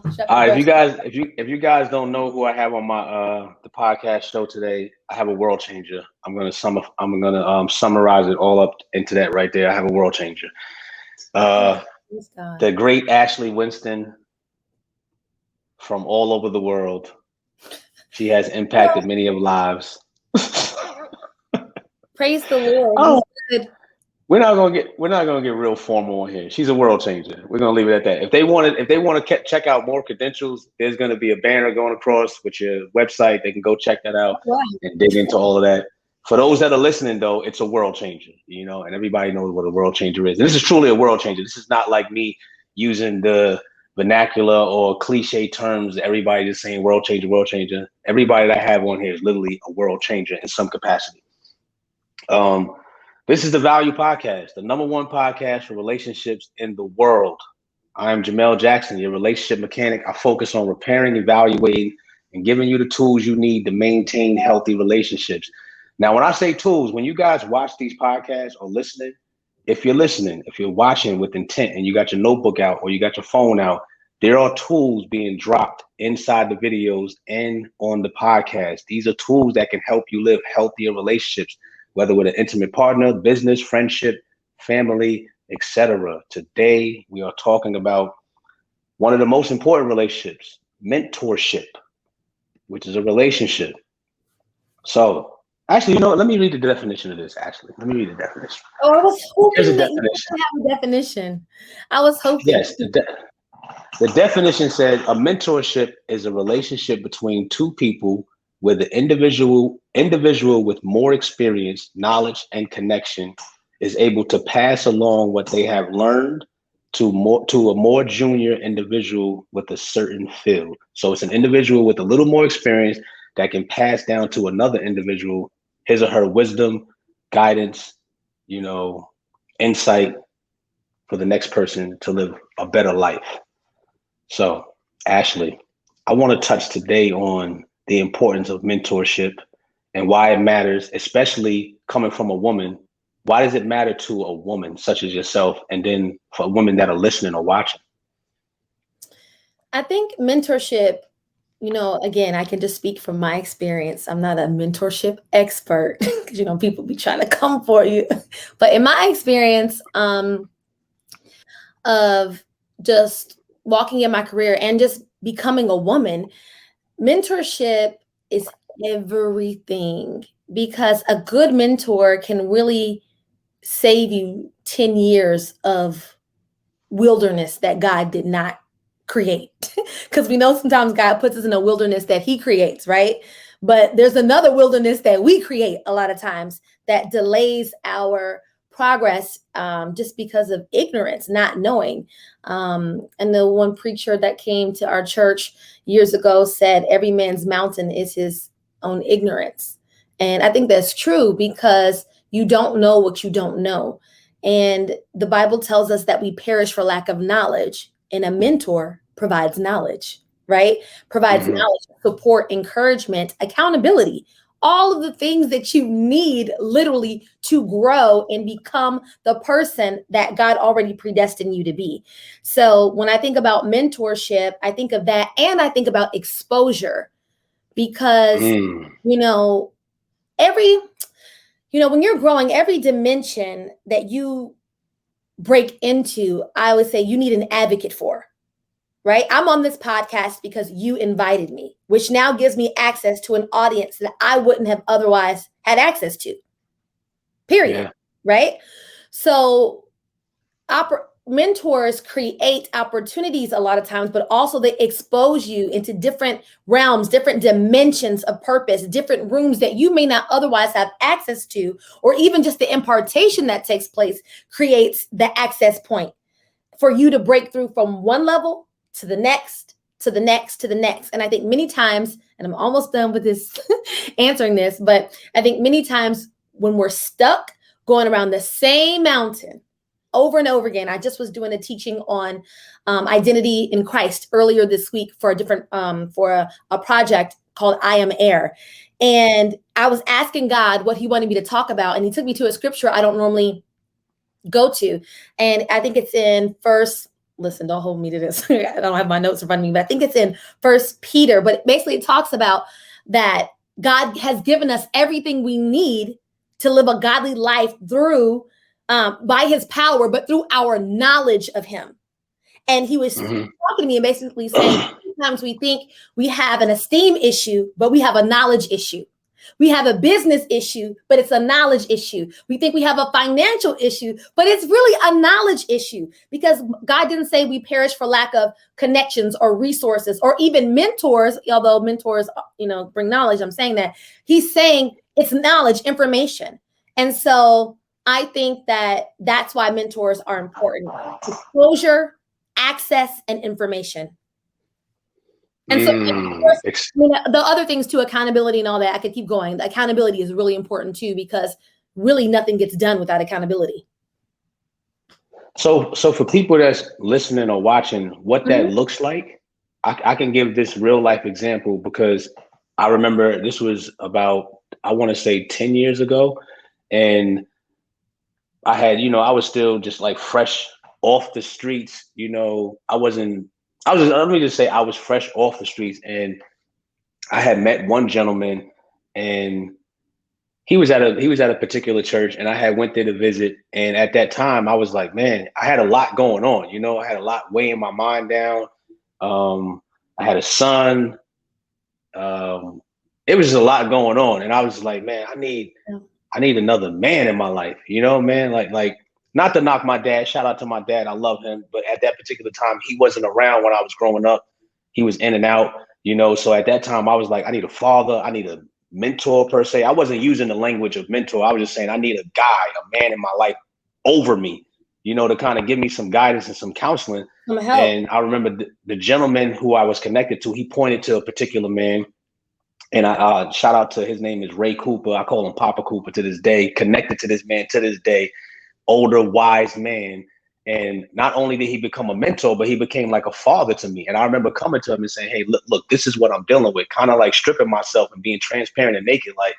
All right, if you guys don't know who I have on my the podcast show today, I have a world changer. Summarize it all up into that right there. I have a world changer. The great Ashley Winston from all over the world. She has impacted many of lives. Praise the Lord. Oh, He's good. we're not gonna get real formal on here. She's a world changer. We're gonna leave it at that. If they want to check out more credentials, there's gonna be a banner going across with your website. They can go check that out and dig into all of that. For those that are listening, though, it's a world changer, and everybody knows what a world changer is. And this is truly a world changer. This is not like me using the vernacular or cliche terms. Everybody just saying world changer, world changer. Everybody that I have on here is literally a world changer in some capacity. This is the Value Podcast, the #1 podcast for relationships in the world. I am Jamel Jackson, your relationship mechanic. I focus on repairing, evaluating, and giving you the tools you need to maintain healthy relationships. Now, when I say tools, when you guys watch these podcasts or listening, if you're watching with intent and you got your notebook out or you got your phone out, there are tools being dropped inside the videos and on the podcast. These are tools that can help you live healthier relationships, whether with an intimate partner, business, friendship, family, etc. Today, we are talking about one of the most important relationships, mentorship, which is a relationship. So, actually, let me read the definition of this, Ashley. Let me read the definition. Oh, I was hoping Here's a that you definition. have a definition. I was hoping. Yes, the definition said a mentorship is a relationship between two people where the individual with more experience, knowledge, and connection is able to pass along what they have learned to a more junior individual with a certain field. So it's an individual with a little more experience that can pass down to another individual his or her wisdom, guidance, insight for the next person to live a better life. So, Ashley, I want to touch today on the importance of mentorship and why it matters, especially coming from a woman. Why does it matter to a woman such as yourself, and then for women that are listening or watching? I think mentorship, again, I can just speak from my experience. I'm not a mentorship expert because, people be trying to come for you. But in my experience of just walking in my career and just becoming a woman, mentorship is everything, because a good mentor can really save you 10 years of wilderness that God did not create. Because we know sometimes God puts us in a wilderness that he creates, right? But there's another wilderness that we create a lot of times that delays our progress just because of ignorance, not knowing. And the one preacher that came to our church years ago said, every man's mountain is his own ignorance. And I think that's true, because you don't know what you don't know. And the Bible tells us that we perish for lack of knowledge, and a mentor provides knowledge, right? Provides knowledge, support, encouragement, accountability, all of the things that you need literally to grow and become the person that God already predestined you to be. So when I think about mentorship, I think of that, and I think about exposure, because, when you're growing, every dimension that you break into, I always say you need an advocate for, right? I'm on this podcast because you invited me, which now gives me access to an audience that I wouldn't have otherwise had access to, period. Yeah. Right? So mentors create opportunities a lot of times, but also they expose you into different realms, different dimensions of purpose, different rooms that you may not otherwise have access to, or even just the impartation that takes place creates the access point for you to break through from one level to the next, to the next, to the next. And I think many times, and I'm almost done with this, answering this, but I think many times when we're stuck going around the same mountain over and over again. I just was doing a teaching on identity in Christ earlier this week for a different, for a project called I Am Air. And I was asking God what he wanted me to talk about. And he took me to a scripture I don't normally go to. And I think it's in listen, don't hold me to this. I don't have my notes in front of me, but I think it's in First Peter. But basically, it talks about that God has given us everything we need to live a godly life through by His power, but through our knowledge of Him. And he was talking to me and basically saying, sometimes we think we have an esteem issue, but we have a knowledge issue. We have a business issue, but it's a knowledge issue. We think we have a financial issue, but it's really a knowledge issue, because God didn't say we perish for lack of connections or resources or even mentors, although mentors, bring knowledge. I'm saying that He's saying it's knowledge, information. And so I think that that's why mentors are important. Disclosure, access, and information. And so, of course, the other things too, accountability and all that, I could keep going. The accountability is really important too, because really nothing gets done without accountability. So for people that's listening or watching, what that looks like, I can give this real life example, because I remember this was about, I want to say 10 years ago. And I had, I was still just like fresh off the streets. Let me just say I was fresh off the streets, and I had met one gentleman, and he was at a particular church, and I had went there to visit. And at that time I was like, man, I had a lot going on. I had a lot weighing my mind down. I had a son. It was just a lot going on. And I was like, man, I need another man in my life, man, like not to knock my dad. Shout out to my dad. I love him. But at that particular time, he wasn't around when I was growing up. He was in and out, So at that time I was like, I need a father. I need a mentor per se. I wasn't using the language of mentor. I was just saying, I need a guy, a man in my life over me, to kind of give me some guidance and some counseling. And I remember the gentleman who I was connected to, he pointed to a particular man. And I shout out to, his name is Ray Cooper. I call him Papa Cooper to this day, connected to this man to this day, older, wise man. And not only did he become a mentor, but he became like a father to me. And I remember coming to him and saying, hey, look, this is what I'm dealing with, kind of like stripping myself and being transparent and naked. Like,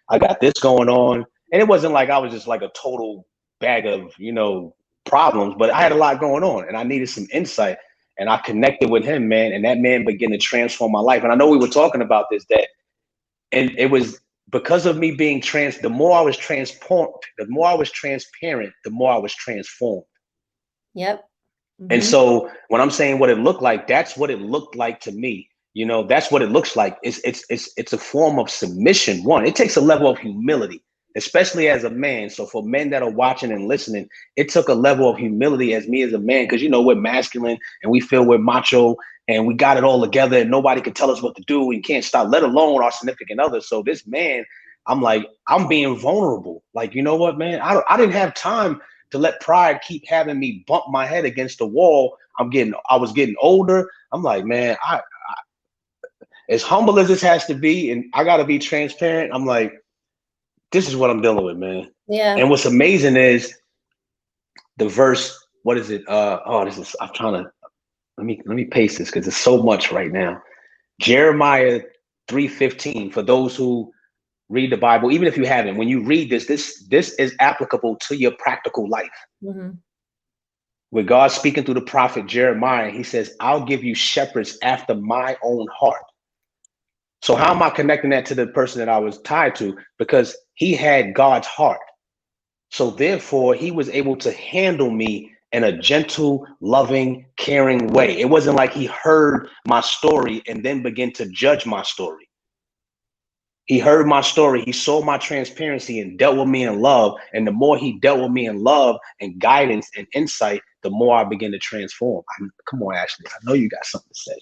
I got this going on. And it wasn't like I was just like a total bag of, problems, but I had a lot going on and I needed some insight. And I connected with him, man. And that man began to transform my life. And I know we were talking about this, and it was because of me being the more I was transparent, the more I was transformed. Yep. And so when I'm saying what it looked like, that's what it looked like to me. That's what it looks like. It's a form of submission. One, it takes a level of humility, especially as a man. So for men that are watching and listening, it took a level of humility as me as a man, because we're masculine and we feel we're macho and we got it all together and nobody can tell us what to do. We can't stop, let alone our significant other. So this man, I'm like, I'm being vulnerable. Like, you know what, man, I didn't have time to let pride keep having me bump my head against the wall. I was getting older. I'm like, man, I as humble as this has to be, and I got to be transparent. I'm like, this is what I'm dealing with, man. Yeah. And what's amazing is the verse. What is it? I'm trying to, let me paste this because it's so much right now. Jeremiah 3:15. For those who read the Bible, even if you haven't, when you read this is applicable to your practical life. With God speaking through the prophet Jeremiah, he says, I'll give you shepherds after my own heart. So how am I connecting that to the person that I was tied to? Because he had God's heart. So therefore, he was able to handle me in a gentle, loving, caring way. It wasn't like he heard my story and then began to judge my story. He heard my story. He saw my transparency and dealt with me in love. And the more he dealt with me in love and guidance and insight, the more I began to transform. Come on, Ashley. I know you got something to say.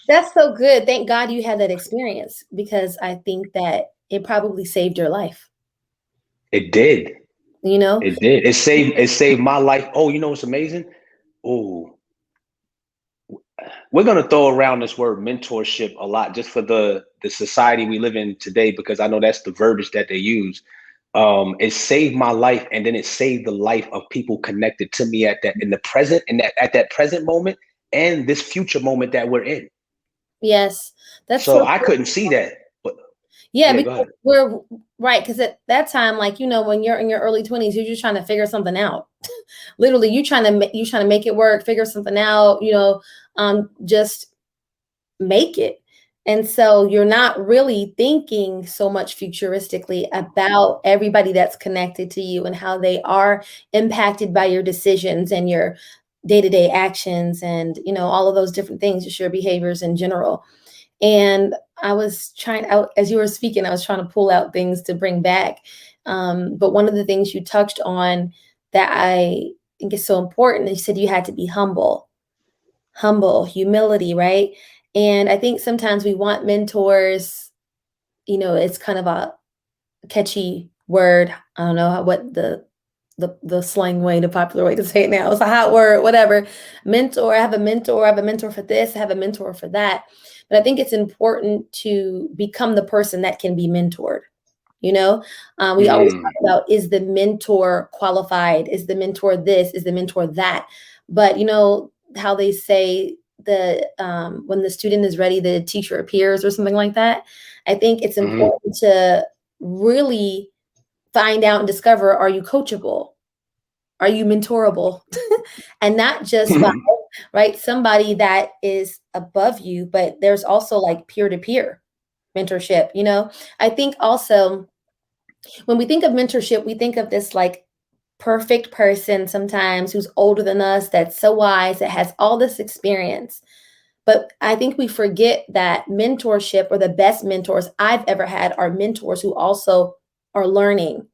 That's so good. Thank God you had that experience, because I think that it probably saved your life. It did. It did. It saved my life. Oh, you know what's amazing? Oh, we're going to throw around this word mentorship a lot just for the society we live in today, because I know that's the verbiage that they use. It saved my life, and then it saved the life of people connected to me at that present moment and this future moment that we're in. Yes, that's so I couldn't see that. But Yeah, Yeah, go because ahead. we're right. Because at that time, like, when you're in your early 20s, you're just trying to figure something out. Literally, you trying to make it work, figure something out, just make it. And so you're not really thinking so much futuristically about everybody that's connected to you and how they are impacted by your decisions and your day-to-day actions and, all of those different things, just your behaviors in general. And I was as you were speaking, I was trying to pull out things to bring back. But one of the things you touched on that I think is so important, you said you had to be humble, humility, right? And I think sometimes we want mentors, it's kind of a catchy word. I don't know what the slang way, the popular way to say it now. It's a hot word, whatever. Mentor, I have a mentor, I have a mentor for this, I have a mentor for that. But I think it's important to become the person that can be mentored. We always Mm, talk about, is the mentor qualified? Is the mentor this? Is the mentor that? But how they say when the student is ready, the teacher appears, or something like that. I think it's mm-hmm, important to really find out and discover, are you coachable? Are you mentorable? And not just by, right, somebody that is above you, but there's also like peer-to-peer mentorship. I think also when we think of mentorship, we think of this like perfect person sometimes who's older than us, that's so wise, that has all this experience. But I think we forget that mentorship, or the best mentors I've ever had, are mentors who also are learning.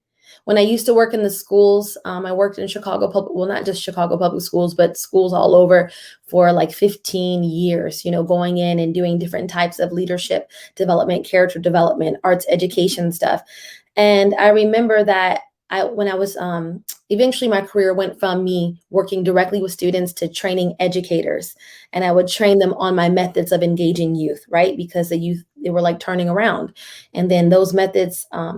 When I used to work in the schools, I worked in Chicago public, well, not just Chicago public schools, but schools all over for like 15 years, going in and doing different types of leadership development, character development, arts education stuff. And I remember that when I was eventually, my career went from me working directly with students to training educators, and I would train them on my methods of engaging youth, right? Because the youth, they were like turning around, and then those methods I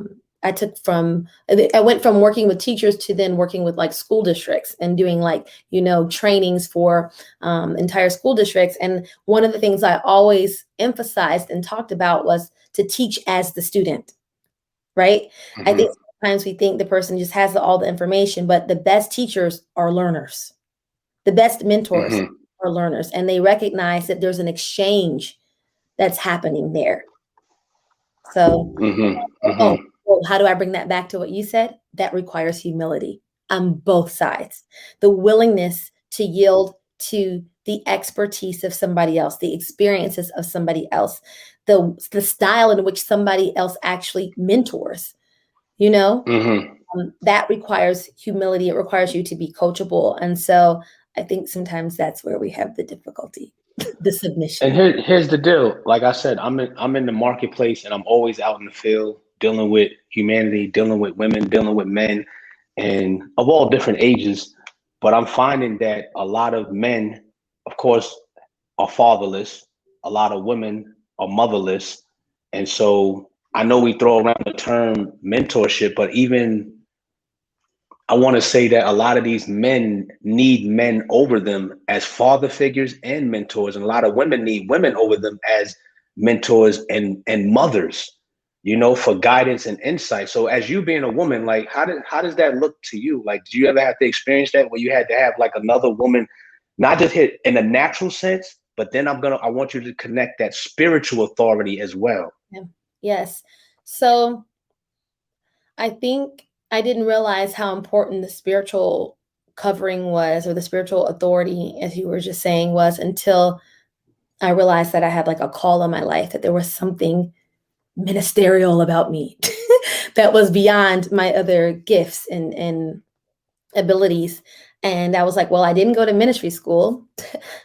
went from working with teachers to then working with like school districts and doing like trainings for entire school districts. And one of the things I always emphasized and talked about was to teach as the student. Right? I mm-hmm, think sometimes we think the person just has all the information, but the best teachers are learners. The best mentors mm-hmm, are learners, and they recognize that there's an exchange that's happening there. So, mm-hmm, oh, mm-hmm, well, how do I bring that back to what you said? That requires humility on both sides. The willingness to yield to the expertise of somebody else, the experiences of somebody else, the style in which somebody else actually mentors, you know mm-hmm. that requires humility. It requires you to be coachable. And so I think sometimes that's where we have the difficulty, the And submission. here's the deal. Like I said, I'm in the marketplace, and I'm always out in the field dealing with humanity, dealing with women, dealing with men, and of all different ages. But I'm finding that a lot of men, of course, are fatherless. A lot of women are motherless. And so I know we throw around the term mentorship, but even I want to say that a lot of these men need men over them as father figures and mentors, and a lot of women need women over them as mentors and mothers, for guidance and insight. So, as you being a woman, like how does that look to you? Like, do you ever have to experience that where you had to have like another woman, not just hit in a natural sense, but then I want you to connect that spiritual authority as well. Yeah. Yes. So I think I didn't realize how important the spiritual covering was, or the spiritual authority, as you were just saying, was, until I realized that I had like a call on my life, that there was something ministerial about me that was beyond my other gifts and abilities. And I was like, well, I didn't go to ministry school.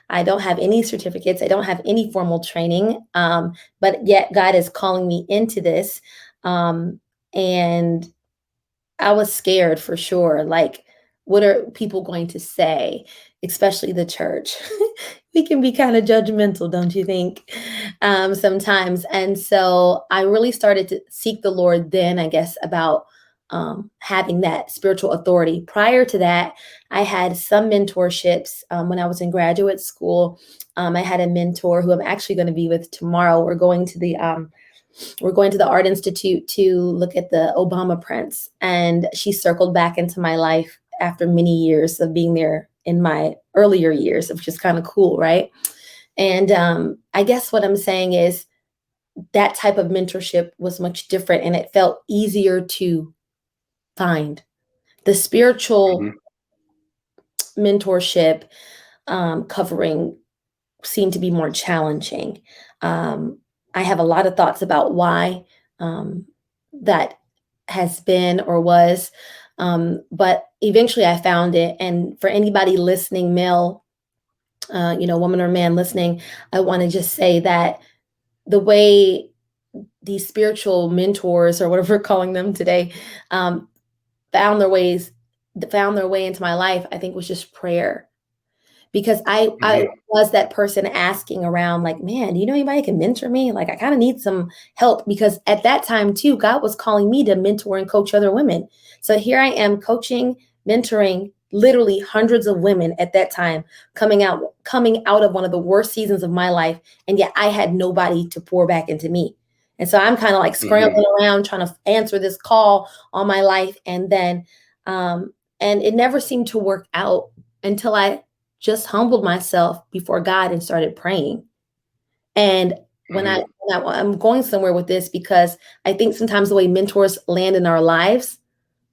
I don't have any certificates. I don't have any formal training. But yet God is calling me into this. And I was scared for sure. Like, what are people going to say, especially the church? We can be kind of judgmental, don't you think? Sometimes. And so I really started to seek the Lord then, I guess, about having that spiritual authority. Prior to that, I had some mentorships when I was in graduate school. I had a mentor who I'm actually going to be with tomorrow. We're going to the we're going to the Art Institute to look at the Obama prints. And she circled back into my life after many years of being there in my earlier years, which is kind of cool, right? And I guess what I'm saying is that type of mentorship was much different, and it felt easier to find. The spiritual mentorship covering seemed to be more challenging. I have a lot of thoughts about why that has been or was, but eventually I found it. And for anybody listening, male, woman or man listening, I want to just say that the way these spiritual mentors, or whatever we're calling them today, found their way into my life, I think was just prayer. Because I was that person asking around, like, man, do you know anybody who can mentor me? Like, I kind of need some help, because at that time too, God was calling me to mentor and coach other women. So here I am coaching, mentoring literally hundreds of women at that time, coming out of one of the worst seasons of my life. And yet I had nobody to pour back into me. And so I'm kind of like scrambling around trying to answer this call on my life. And then, and it never seemed to work out until I just humbled myself before God and started praying. And when I'm going somewhere with this, because I think sometimes the way mentors land in our lives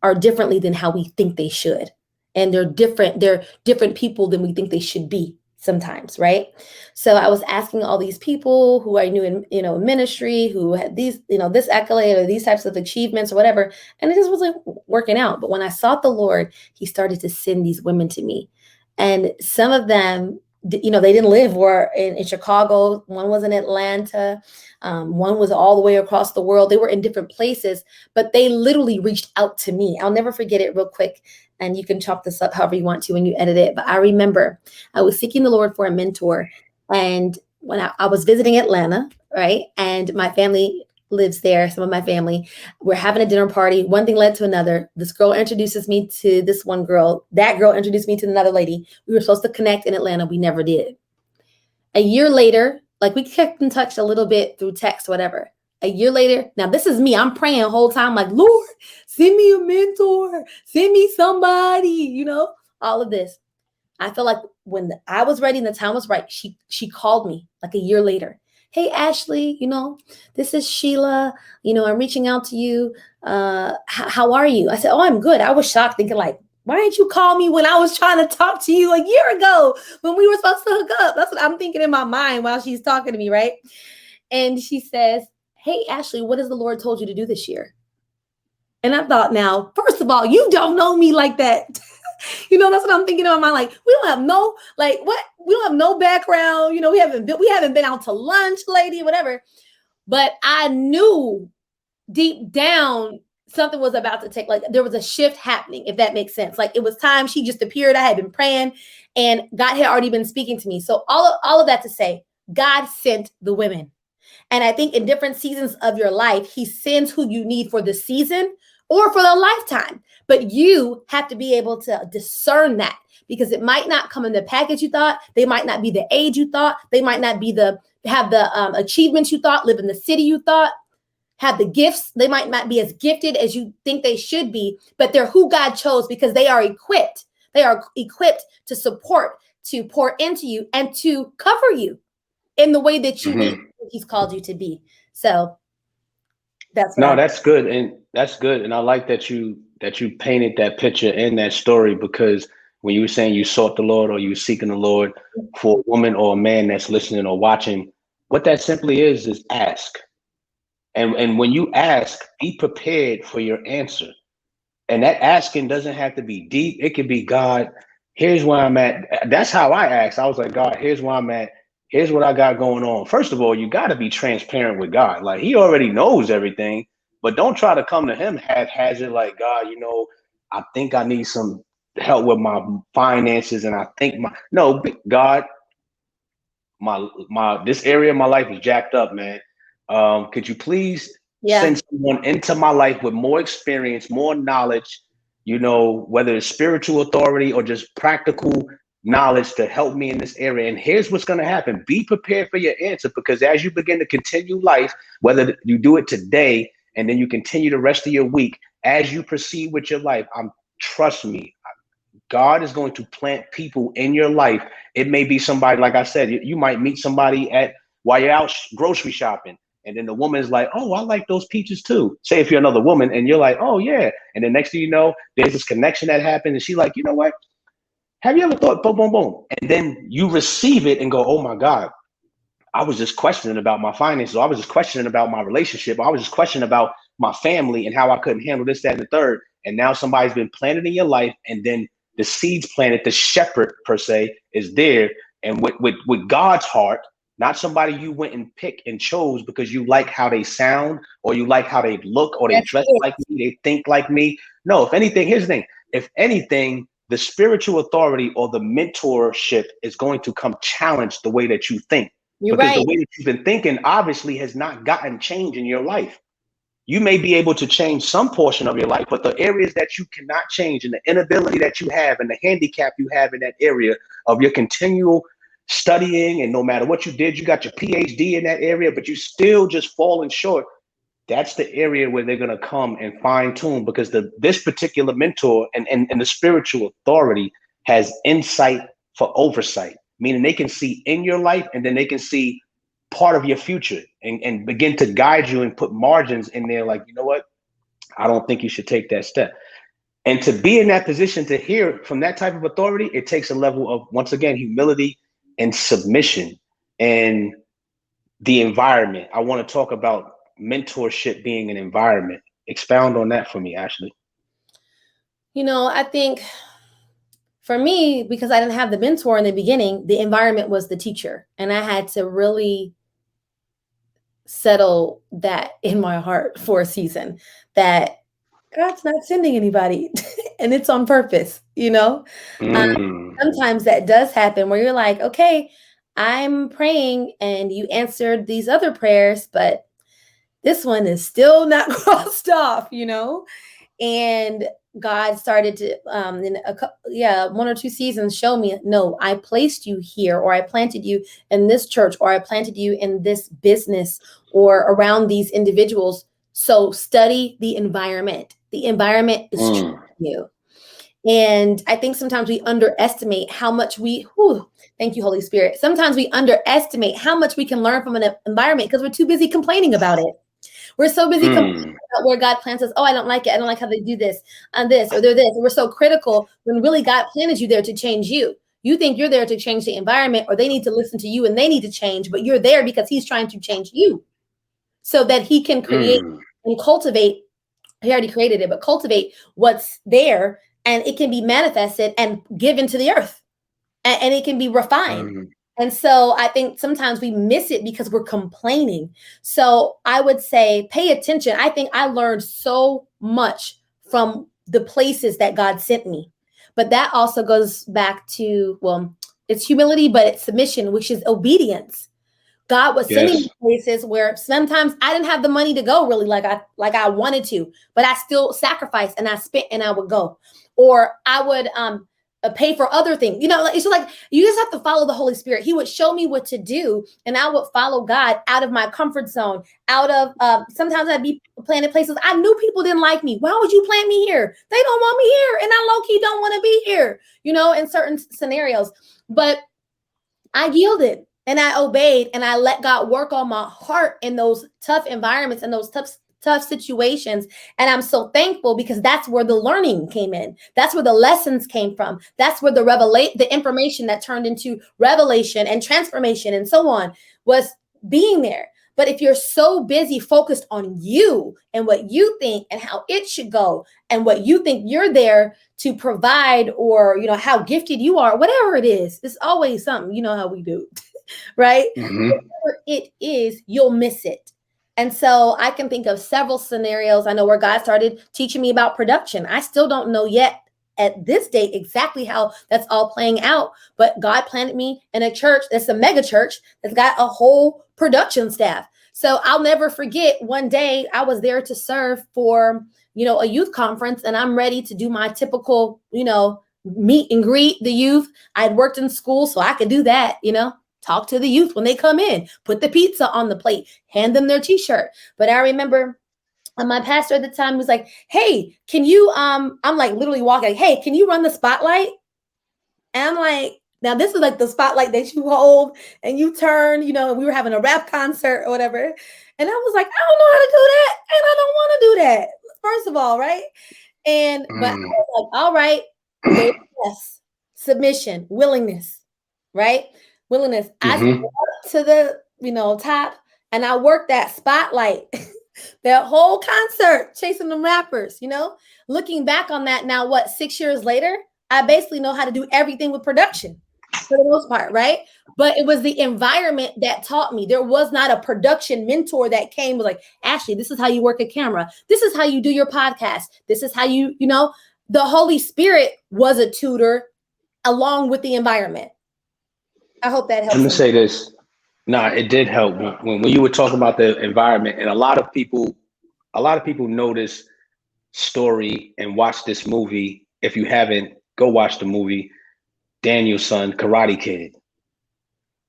are differently than how we think they should. And they're different people than we think they should be sometimes, right? So I was asking all these people who I knew in ministry, who had these, this accolade or these types of achievements or whatever, and it just wasn't working out. But when I sought the Lord, he started to send these women to me. And some of them, they didn't live in Chicago. One was in Atlanta. One was all the way across the world. They were in different places, but they literally reached out to me. I'll never forget it, real quick. And you can chop this up however you want to when you edit it. But I remember I was seeking the Lord for a mentor. And when I was visiting Atlanta, right? And my family lives there, some of my family, we're having a dinner party. One thing led to another. This girl introduces me to this one girl. That girl introduced me to another lady. We were supposed to connect in Atlanta. We never did. A year later, like, we kept in touch a little bit through text, whatever. A year later, now this is me. I'm praying the whole time, like, Lord, send me a mentor, send me somebody, all of this. I feel like when I was ready and the time was right, she called me like a year later. Hey, Ashley, this is Sheila. I'm reaching out to you. How are you? I said, oh, I'm good. I was shocked, thinking like, why didn't you call me when I was trying to talk to you a year ago when we were supposed to hook up? That's what I'm thinking in my mind while she's talking to me, right? And she says, hey, Ashley, what has the Lord told you to do this year? And I thought, now, first of all, you don't know me like that. That's what I'm thinking in my mind. Like, we don't have no background. We haven't been out to lunch, lady, whatever. But I knew deep down something was about to take, like, there was a shift happening, if that makes sense. Like, it was time. She just appeared. I had been praying and God had already been speaking to me. So all of that to say, God sent the women. And I think in different seasons of your life, he sends who you need for the season or for the lifetime. But you have to be able to discern that, because it might not come in the package you thought. They might not be the age you thought. They might not have the achievements you thought, live in the city you thought, have the gifts. They might not be as gifted as you think they should be, but they're who God chose, because they are equipped. They are equipped to support, to pour into you, and to cover you in the way that you need he's called you to be. So that's good. And that's good. And I like that you painted that picture and that story, because when you were saying you sought the Lord, or you were seeking the Lord, for a woman or a man that's listening or watching, what that simply is ask. And when you ask, be prepared for your answer. And that asking doesn't have to be deep. It could be, God, here's where I'm at. That's how I asked. I was like, God, here's where I'm at. Here's what I got going on. First of all, you got to be transparent with God. Like, he already knows everything, but don't try to come to him haphazard, like, God, I think I need some help with my finances. And I think God, my this area of my life is jacked up, man. Could you please send someone into my life with more experience, more knowledge, whether it's spiritual authority or just practical knowledge to help me in this area. And here's what's going to happen. Be prepared for your answer, because as you begin to continue life, whether you do it today and then you continue the rest of your week, as you proceed with your life, trust me, God is going to plant people in your life. It may be somebody, like I said, you might meet somebody while you're out grocery shopping. And then the woman is like, oh, I like those peaches too. Say if you're another woman and you're like, oh yeah. And then next thing you know, there's this connection that happens. And she's like, you know what? Have you ever thought, boom, boom, boom? And then you receive it and go, oh my God, I was just questioning about my finances. I was just questioning about my relationship. I was just questioning about my family and how I couldn't handle this, that, and the third. And now somebody's been planted in your life, and then the seeds planted, the shepherd per se is there. And with God's heart, not somebody you went and picked and chose because you like how they sound, or you like how they look, or they dress like me, they think like me. No, if anything, here's the thing. If anything, the spiritual authority or the mentorship is going to come challenge the way that you think. Because the way that you've been thinking obviously has not gotten change in your life. You may be able to change some portion of your life, but the areas that you cannot change, and the inability that you have and the handicap you have in that area of your continual studying, and no matter what you did, you got your PhD in that area, but you still just falling short. That's the area where they're going to come and fine tune, because this particular mentor and the spiritual authority has insight for oversight, meaning they can see in your life, and then they can see part of your future and begin to guide you and put margins in there. Like, you know what? I don't think you should take that step. And to be in that position to hear from that type of authority, it takes a level of, once again, humility and submission and the environment. I want to talk about mentorship being an environment. Expound on that for me, Ashley. I think for me, because I didn't have the mentor in the beginning, the environment was the teacher. And I had to really settle that in my heart for a season, that God's not sending anybody and it's on purpose, Sometimes that does happen where you're like, okay, I'm praying and you answered these other prayers, but this one is still not crossed off, and God started to, in one or two seasons, show me, no, I placed you here, or I planted you in this church, or I planted you in this business or around these individuals. So study the environment. The environment is true you. And I think sometimes we underestimate how much thank you, Holy Spirit. Sometimes we underestimate how much we can learn from an environment because we're too busy complaining about it. We're so busy complaining about where God plants us. Oh, I don't like it. I don't like how they do this and this, or they're this. And we're so critical when really God planted you there to change you. You think you're there to change the environment, or they need to listen to you and they need to change, but you're there because he's trying to change you so that he can create and cultivate. He already created it, but cultivate what's there, and it can be manifested and given to the earth, and it can be refined. And so I think sometimes we miss it because we're complaining. So I would say, pay attention. I think I learned so much from the places that God sent me. But that also goes back to, it's humility, but it's submission, which is obedience. God was sending me places where sometimes I didn't have the money to go really like I wanted to, but I still sacrificed and I spent and I would go. Or I would pay for other things. It's just like, you just have to follow the Holy Spirit. He would show me what to do, and I would follow God out of my comfort zone, out of, sometimes I'd be planted places I knew people didn't like me. Why would you plant me here? They don't want me here, and I low-key don't want to be here, in certain scenarios. But I yielded and I obeyed, and I let God work on my heart in those tough environments and those tough situations. And I'm so thankful, because that's where the learning came in. That's where the lessons came from. That's where the information that turned into revelation and transformation and so on was being there. But if you're so busy focused on you and what you think and how it should go and what you think you're there to provide, or, how gifted you are, whatever it is, it's always something, how we do, right? Whatever it is, you'll miss it. And so I can think of several scenarios. I know where God started teaching me about production. I still don't know yet at this date exactly how that's all playing out, but God planted me in a church that's a mega church that's got a whole production staff. So I'll never forget, one day I was there to serve for, a youth conference, and I'm ready to do my typical, meet and greet the youth. I'd worked in school, so I could do that, talk to the youth when they come in, put the pizza on the plate, hand them their t-shirt. But I remember my pastor at the time was like, hey, can you, I'm like literally walking, like, hey, can you run the spotlight? And I'm like, now this is like the spotlight that you hold and you turn, we were having a rap concert or whatever. And I was like, I don't know how to do that. And I don't want to do that. First of all, right? But I was like, all right, yes, submission, willingness, right? Willingness. I stepped up to the, top, and I worked that spotlight, that whole concert, chasing them rappers, looking back on that now, 6 years later, I basically know how to do everything with production for the most part, right? But it was the environment that taught me. There was not a production mentor that came, was like, Ashley, this is how you work a camera. This is how you do your podcast. This is how the Holy Spirit was a tutor along with the environment. I hope that helps. Let me say this. No, it did help when you were talking about the environment, and a lot of people know this story and watch this movie. If you haven't, go watch the movie, Daniel's son, Karate Kid.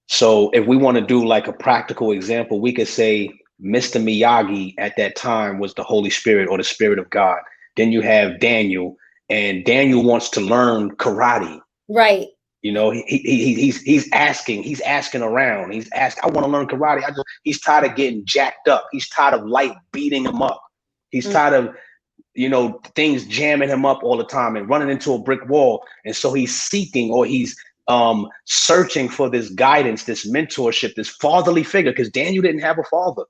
So if we want to do like a practical example, we could say Mr. Miyagi at that time was the Holy Spirit or the Spirit of God. Then you have Daniel, and Daniel wants to learn karate. Right. He's asking around. He's asking, I want to learn karate. He's tired of getting jacked up. He's tired of life beating him up. He's tired of, things jamming him up all the time and running into a brick wall. And so he's seeking, or he's searching for this guidance, this mentorship, this fatherly figure, because Daniel didn't have a father.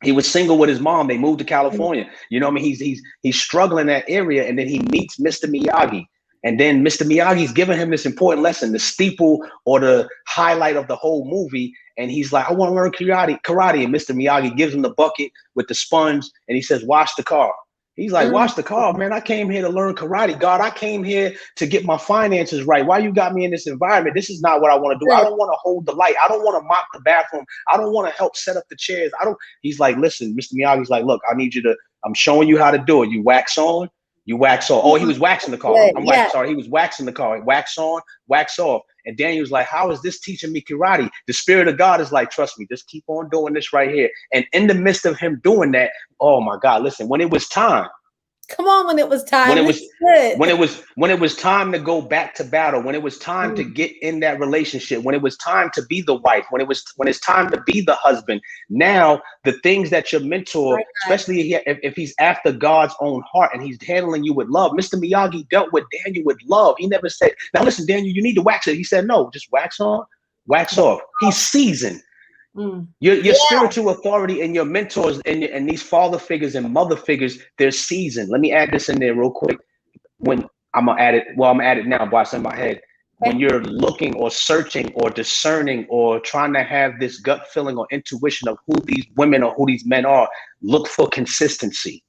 He was single with his mom. They moved to California. He's struggling in that area. And then he meets Mr. Miyagi. And then Mr. Miyagi's giving him this important lesson, the steeple or the highlight of the whole movie. And he's like, I want to learn karate. And Mr. Miyagi gives him the bucket with the sponge. And he says, wash the car. He's like, wash the car, man. I came here to learn karate. God, I came here to get my finances right. Why you got me in this environment? This is not what I want to do. I don't want to hold the light. I don't want to mop the bathroom. I don't want to help set up the chairs. He's like, listen, Mr. Miyagi's like, look, I'm showing you how to do it. You wax on, you wax off. Oh, he was waxing the car. He was waxing the car. Wax on, wax off. And Daniel's like, how is this teaching me karate? The Spirit of God is like, trust me, just keep on doing this right here. And in the midst of him doing that, oh my God, listen, when it was time. Come on, when it was time. When it was time to go back to battle, when it was time to get in that relationship, when it was time to be the wife, when it's time to be the husband. Now, the things that your mentor, especially if he's after God's own heart and he's handling you with love, Mr. Miyagi dealt with Daniel with love. He never said, now listen, Daniel, you need to wax it. He said, no, just wax on, wax off. He's seasoned. Your spiritual authority and your mentors and these father figures and mother figures, they're seasoned. Let me add this in there real quick. I'm gonna add it now, but it's in my head. When you're looking or searching or discerning or trying to have this gut feeling or intuition of who these women or who these men are, look for consistency.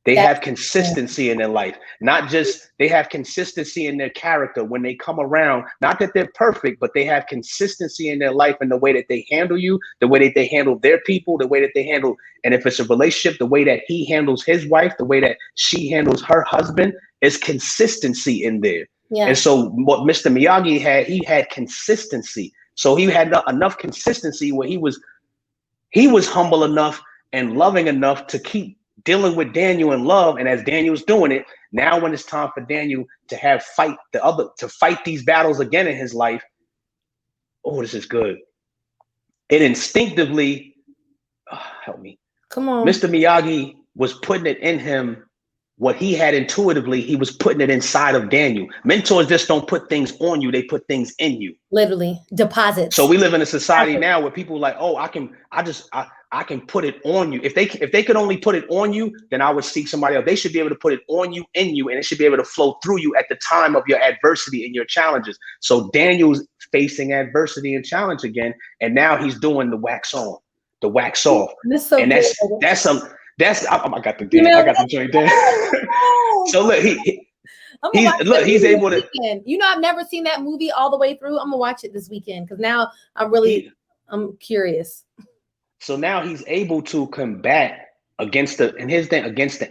They have consistency in their life, not just they have consistency in their character when they come around. Not that they're perfect, but they have consistency in their life and the way that they handle you, the way that they handle their people, the way that they handle. And if it's a relationship, the way that he handles his wife, the way that she handles her husband, is consistency in there. Yeah. And so what Mr. Miyagi had, he had consistency. So he had enough consistency where he was humble enough and loving enough to keep dealing with Daniel in love. And as Daniel's doing it, now when it's time for Daniel to fight these battles again in his life, oh, this is good. It instinctively, help me. Come on. Mr. Miyagi was putting it in him. What he had intuitively, he was putting it inside of Daniel. Mentors just don't put things on you, they put things in you. Literally, deposits. So we live in a society now where people are like, oh, I can put it on you. If they could only put it on you, then I would seek somebody else. They should be able to put it on you, in you, and it should be able to flow through you at the time of your adversity and your challenges. So Daniel's facing adversity and challenge again, and now he's doing the wax on, the wax off. And I got the joint there. So look, he's able to. I've never seen that movie all the way through. I'm gonna watch it this weekend because now I'm curious. So now he's able to combat against the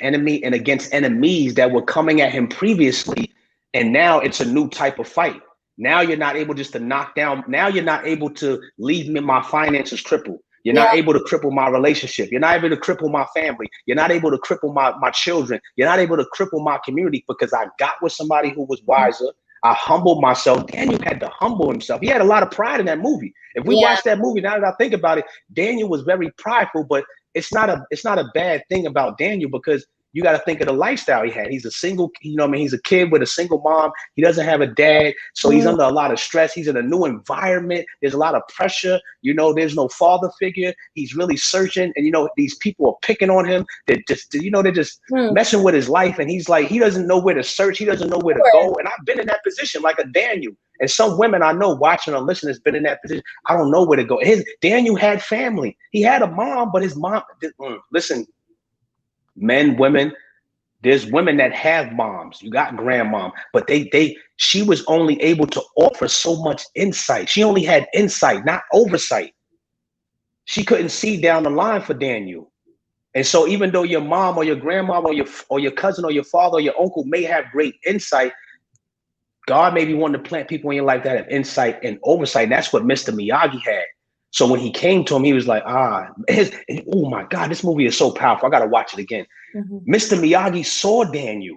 enemy and against enemies that were coming at him previously. And now it's a new type of fight. Now you're not able just to knock down. Now you're not able to leave me my finances crippled. You're not able to cripple my relationship. You're not able to cripple my family. You're not able to cripple my children. You're not able to cripple my community because I got with somebody who was wiser. I humbled myself. Daniel had to humble himself. He had a lot of pride in that movie. If we watch that movie, now that I think about it, Daniel was very prideful, but it's not a bad thing about Daniel because you got to think of the lifestyle he had. He's a single, he's a kid with a single mom. He doesn't have a dad. So he's under a lot of stress. He's in a new environment. There's a lot of pressure. There's no father figure. He's really searching. And, these people are picking on him. They're just messing with his life. And he's like, he doesn't know where to search. He doesn't know where to go. And I've been in that position like a Daniel. And some women I know watching or listening has been in that position. I don't know where to go. Daniel had family. He had a mom, but his mom, listen, men, women, there's women that have moms. You got grandmom, but she was only able to offer so much insight. She only had insight, not oversight. She couldn't see down the line for Daniel. And so even though your mom or your grandmom or your cousin or your father or your uncle may have great insight, God may be wanting to plant people in your life that have insight and oversight. And that's what Mr. Miyagi had. So when he came to him, he was like, oh my God, this movie is so powerful. I got to watch it again. Mr. Miyagi saw Daniel.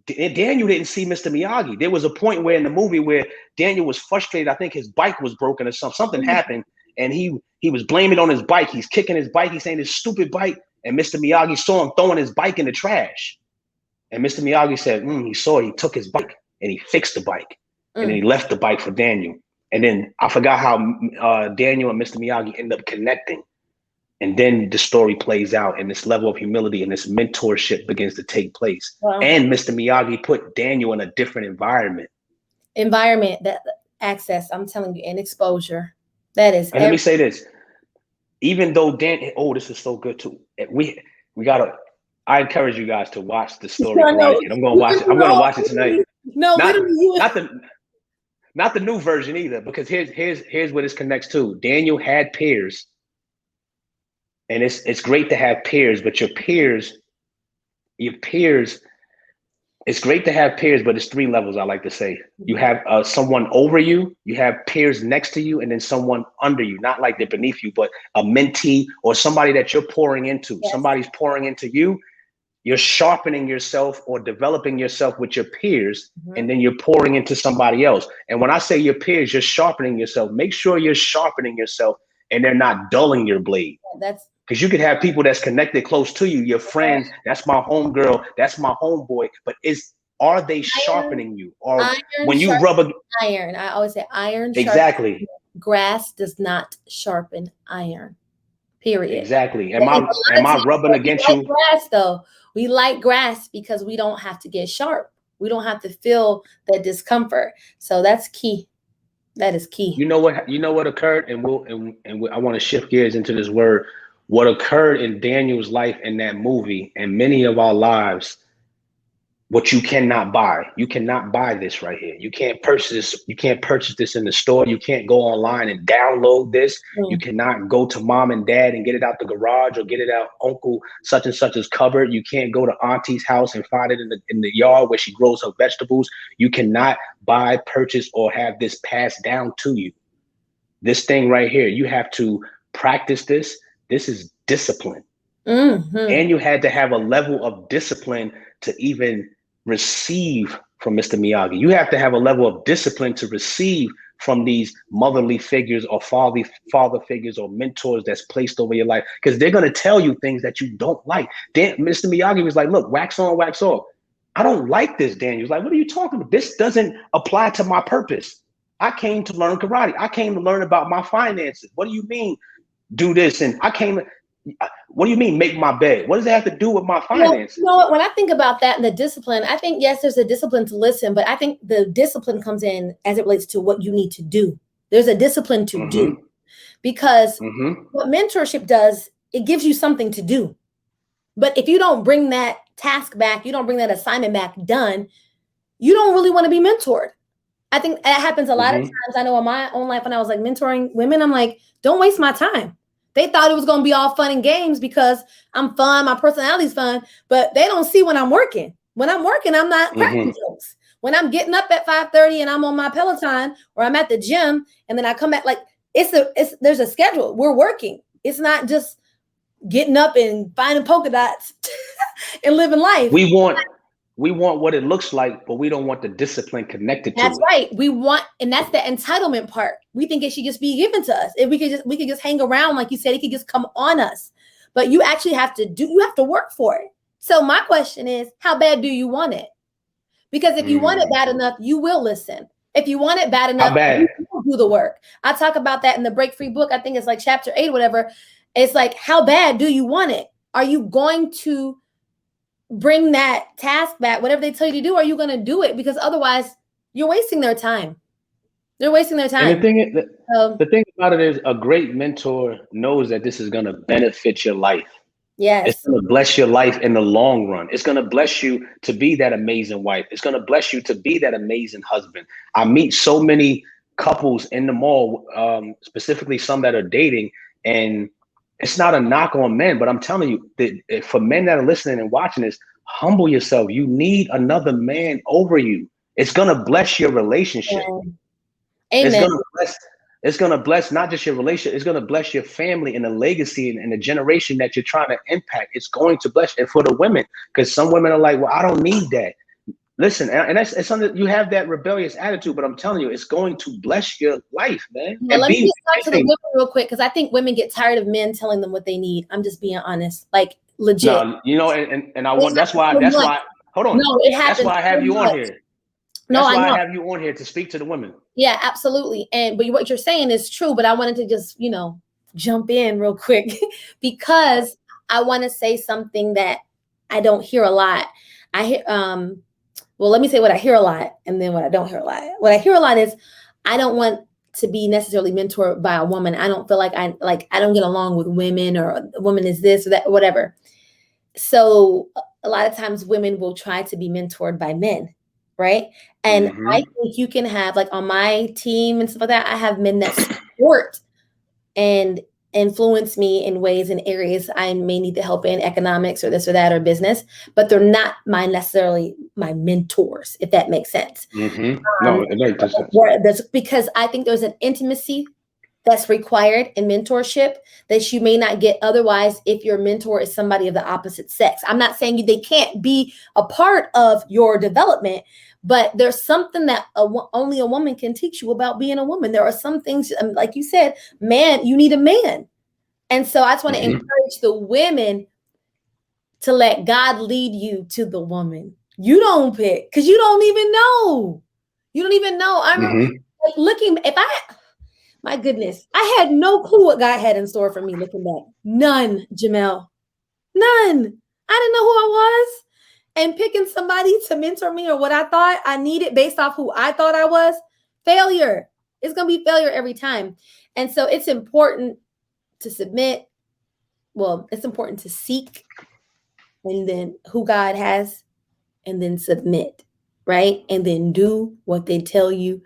Daniel didn't see Mr. Miyagi. There was a point where in the movie where Daniel was frustrated. I think his bike was broken or something happened. And he was blaming on his bike. He's kicking his bike. He's saying this stupid bike. And Mr. Miyagi saw him throwing his bike in the trash. And Mr. Miyagi said, he saw it. He took his bike and he fixed the bike. And then he left the bike for Daniel. And then I forgot how Daniel and Mr. Miyagi end up connecting. And then the story plays out and this level of humility and this mentorship begins to take place. Wow. And Mr. Miyagi put Daniel in a different environment. That access, I'm telling you, and exposure. That is. And let me say this. Even though this is so good too. I encourage you guys to watch the story. I'm going to watch it. I'm going to watch it tonight. No, not the new version either, because here's what it connects to. Daniel had peers, and it's great to have peers, but your peers, it's great to have peers, but it's three levels. I like to say you have someone over you, you have peers next to you, and then someone under you. Not like they're beneath you, but a mentee or somebody that you're pouring into. Yes. Somebody's pouring into you. You're sharpening yourself or developing yourself with your peers, and then you're pouring into somebody else. And when I say your peers, you're sharpening yourself. Make sure you're sharpening yourself and they're not dulling your blade. That's because you could have people that's connected close to you, your friends, that's my homegirl, that's my homeboy, but are they sharpening you? Or when you rub iron, I always say iron. Exactly. Grass does not sharpen iron. Period. Exactly. Am I rubbing against you? Grass, though. We like grass because we don't have to get sharp. We don't have to feel that discomfort. So that's key. That is key. You know what occurred, and I want to shift gears into this word. What occurred in Daniel's life in that movie and many of our lives, what you cannot buy. You cannot buy this right here. You can't purchase this. You can't purchase this in the store. You can't go online and download this. You cannot go to mom and dad and get it out the garage or get it out uncle such and such's cupboard. You can't go to auntie's house and find it in the yard where she grows her vegetables. You cannot buy, purchase, or have this passed down to you. This thing right here, you have to practice this. This is discipline. And you had to have a level of discipline to even receive from Mr. Miyagi. You have to have a level of discipline to receive from these motherly figures or father figures or mentors that's placed over your life, because they're going to tell you things that you don't like. Mr. Miyagi was like, look, wax on, wax off. I don't like this, Daniel's like, what are you talking about? This doesn't apply to my purpose. I came to learn karate. I came to learn about my finances. What do you mean do this? And what do you mean make my bed? What does it have to do with my finances? You know what? When I think about that and the discipline, I think, yes, there's a discipline to listen, but I think the discipline comes in as it relates to what you need to do. There's a discipline to do, because what mentorship does, it gives you something to do. But if you don't bring that task back, you don't bring that assignment back done, you don't really want to be mentored. I think that happens a lot of times. I know in my own life when I was like mentoring women, I'm like, don't waste my time. They thought it was going to be all fun and games because I'm fun, my personality's fun, but they don't see when I'm working. When I'm working, I'm not cracking jokes. When I'm getting up at 5:30 and I'm on my Peloton or I'm at the gym and then I come back, like there's a schedule. We're working. It's not just getting up and finding polka dots and living life. We want what it looks like, but we don't want the discipline connected to it. That's right. We want, and that's the entitlement part. We think it should just be given to us. If we could just hang around, like you said, it could just come on us. But you actually have to work for it. So my question is, how bad do you want it? Because if you want it bad enough, you will listen. If you want it bad enough, you will do the work. I talk about that in the Break Free book. I think it's like chapter 8, whatever. It's like, how bad do you want it? Are you going to bring that task back? Whatever they tell you to do, are you going to do it? Because otherwise, you're wasting their time. They're wasting their time. And the thing about it is, a great mentor knows that this is going to benefit your life. Yes. It's going to bless your life in the long run. It's going to bless you to be that amazing wife. It's going to bless you to be that amazing husband. I meet so many couples in the mall, specifically some that are dating, and it's not a knock on men, but I'm telling you that for men that are listening and watching this, humble yourself. You need another man over you. It's going to bless your relationship. Amen. It's going to bless not just your relationship. It's going to bless your family and the legacy and the generation that you're trying to impact. It's going to bless. And for the women, because some women are like, well, I don't need that. Listen, and it's something, you have that rebellious attitude, but I'm telling you, it's going to bless your life, man. Well, let me just talk to the women real quick, because I think women get tired of men telling them what they need. I'm just being honest, like legit. No, you know, and I want, that's why, hold on. No, it happens. That's why I have you on here. No, that's why I have you on here to speak to the women. Yeah, absolutely. But what you're saying is true, but I wanted to just, jump in real quick because I want to say something that I don't hear a lot. I hear, well, let me say what I hear a lot and then what I don't hear a lot. What I hear a lot is I don't want to be necessarily mentored by a woman. I don't feel like I don't get along with women, or a woman is this or that, whatever. So a lot of times women will try to be mentored by men. Right. And I think you can have, like, on my team and stuff like that, I have men that support and influence me in ways and areas I may need to help in, economics or this or that or business, but they're not necessarily my mentors, if that makes sense. No, it makes sense. Because I think there's an intimacy that's required in mentorship that you may not get otherwise if your mentor is somebody of the opposite sex. I'm not saying they can't be a part of your development, but there's something that only a woman can teach you about being a woman. There are some things, like you said, man, you need a man. And so I just want to encourage the women to let God lead you to the woman. You don't pick, because you don't even know. You don't even know. I remember looking, my goodness, I had no clue what God had in store for me looking back. None, Jamel. None. I didn't know who I was. And picking somebody to mentor me or what I thought I needed based off who I thought I was, failure. It's going to be failure every time. And so it's important to submit. Well, it's important to seek, and then who God has, and then submit, right? And then do what they tell you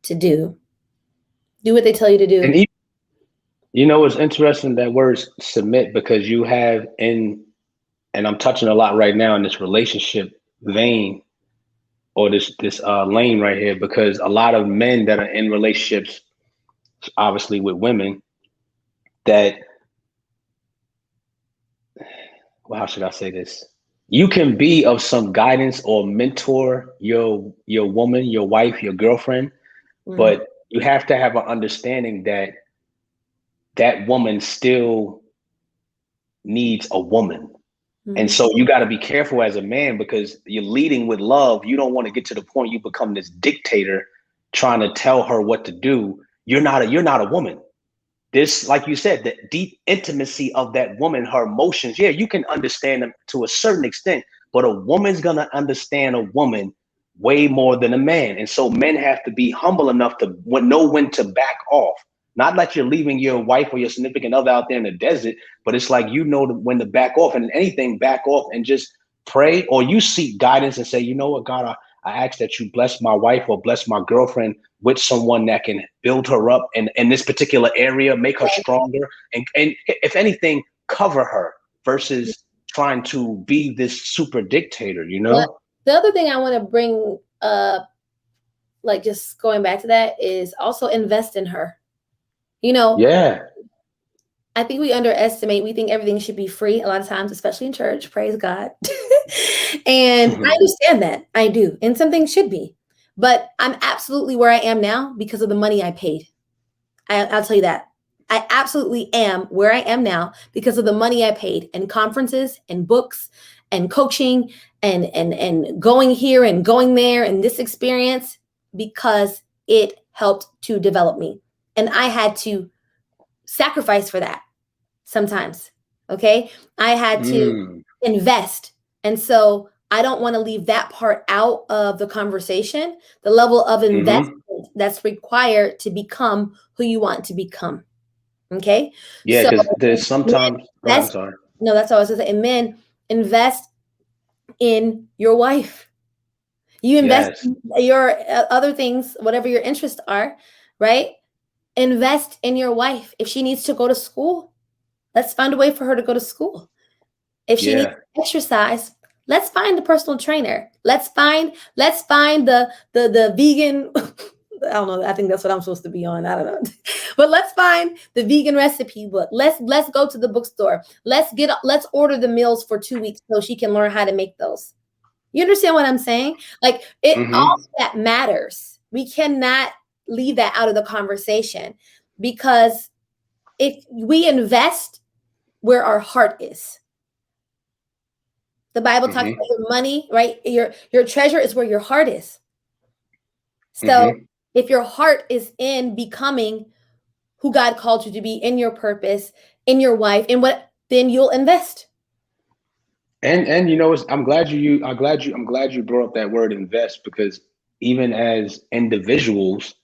to do. Do what they tell you to do. And it's interesting, that word submit, because you have and I'm touching a lot right now in this relationship vein, or this lane right here, because a lot of men that are in relationships, obviously with women, that, well, how should I say this? You can be of some guidance or mentor your woman, your wife, your girlfriend, but you have to have an understanding that that woman still needs a woman. And so you got to be careful as a man, because you're leading with love. You don't want to get to the point you become this dictator trying to tell her what to do. You're not a woman. This, like you said, the deep intimacy of that woman, her emotions. Yeah, you can understand them to a certain extent, but a woman's going to understand a woman way more than a man. And so men have to be humble enough to know when to back off. Not like you're leaving your wife or your significant other out there in the desert, but it's like, when to back off, and anything, back off and just pray, or you seek guidance and say, you know what, God, I ask that you bless my wife or bless my girlfriend with someone that can build her up in this particular area, make her stronger. And if anything, cover her versus trying to be this super dictator, Well, the other thing I want to bring like just going back to that, is also invest in her. You know, Yeah. I think we underestimate, we think everything should be free a lot of times, especially in church, praise God. And I understand that. I do. And some things should be. But I'm absolutely where I am now because of the money I paid. I'll tell you that. I absolutely am where I am now because of the money I paid in conferences and books and coaching and going here and going there and this experience, because it helped to develop me. And I had to sacrifice for that sometimes. Okay. I had to invest. And so I don't want to leave that part out of the conversation, the level of investment that's required to become who you want to become. Okay. Yeah, So because there's sometimes, go ahead, I'm invest, sorry. no, that's all I was gonna say. And men, invest in your wife. You invest Yes. in your other things, whatever your interests are, right? Invest in your wife. If she needs to go to school, let's find a way for her to go to school. If she needs Yeah. to exercise, let's find a personal trainer. Let's find the vegan. I don't know. I think that's what I'm supposed to be on. I don't know. But let's find the vegan recipe book. Let's go to the bookstore. Let's order the meals for 2 weeks so she can learn how to make those. You understand what I'm saying? Like all that matters. We cannot leave that out of the conversation, because if we invest where our heart is. The Bible talks about your money, right? Your treasure is where your heart is. So if your heart is in becoming who God called you to be, in your purpose, in your wife, in what, then you'll invest. And you know, I'm glad you brought up that word invest, because even as individuals,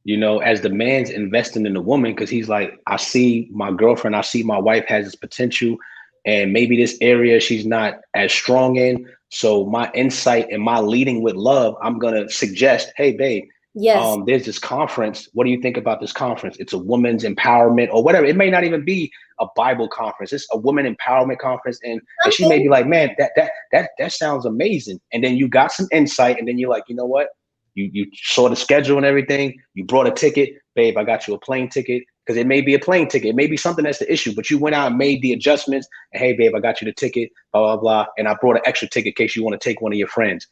you know, as the man's investing in the woman, because he's like, I see my girlfriend, I see my wife has this potential, and maybe this area she's not as strong in. So my insight and my leading with love, I'm gonna suggest, hey babe, Yes. there's this conference. What do you think about this conference? It's a women's empowerment or whatever. It may not even be a Bible conference. It's a women empowerment conference. And she may be like, man, that sounds amazing. And then you got some insight, and then you're like, you know what? You saw the schedule and everything. You brought a ticket, babe. I got you a plane ticket, because it may be a plane ticket. It may be something that's the issue, but you went out and made the adjustments. And hey, babe, I got you the ticket, blah, blah, blah. And I brought an extra ticket in case you want to take one of your friends.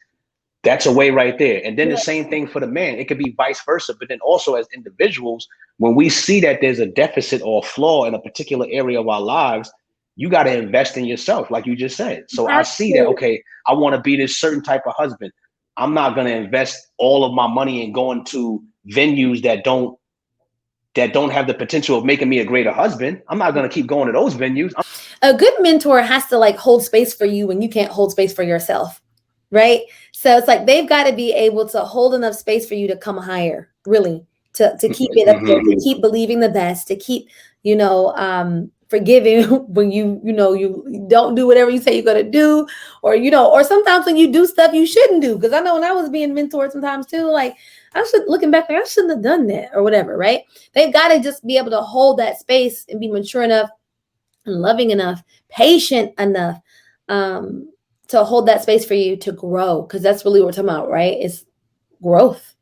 That's a way right there. And then the same thing for the man. It could be vice versa. But then also as individuals, when we see that there's a deficit or a flaw in a particular area of our lives, you got to invest in yourself, like you just said. So I see that, okay, I want to be this certain type of husband. I'm not going to invest all of my money in going to venues that don't have the potential of making me a greater husband. I'm not going to keep going to those venues. A good mentor has to like hold space for you when you can't hold space for yourself. Right. So it's like they've got to be able to hold enough space for you to come higher, really, to keep it up there, to keep believing the best, to keep, forgiving when you don't do whatever you say you're going to do, or, or sometimes when you do stuff you shouldn't do. Because I know when I was being mentored sometimes too, like looking back, like I shouldn't have done that or whatever. Right. They've got to just be able to hold that space and be mature enough, loving enough, patient enough, to hold that space for you to grow, because that's really what we're talking about, right? It's growth.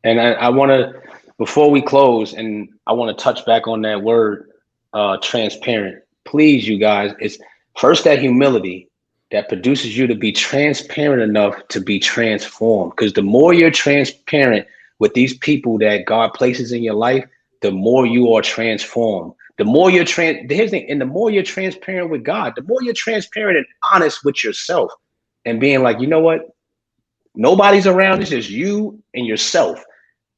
And I want to, before we close, and I want to touch back on that word, transparent. Please, you guys, it's first that humility that produces you to be transparent enough to be transformed. Because the more you're transparent with these people that God places in your life, the more you are transformed. The more you're here's the thing, and the more you're transparent with God, the more you're transparent and honest with yourself, and being like, you know what? Nobody's around. It's just you and yourself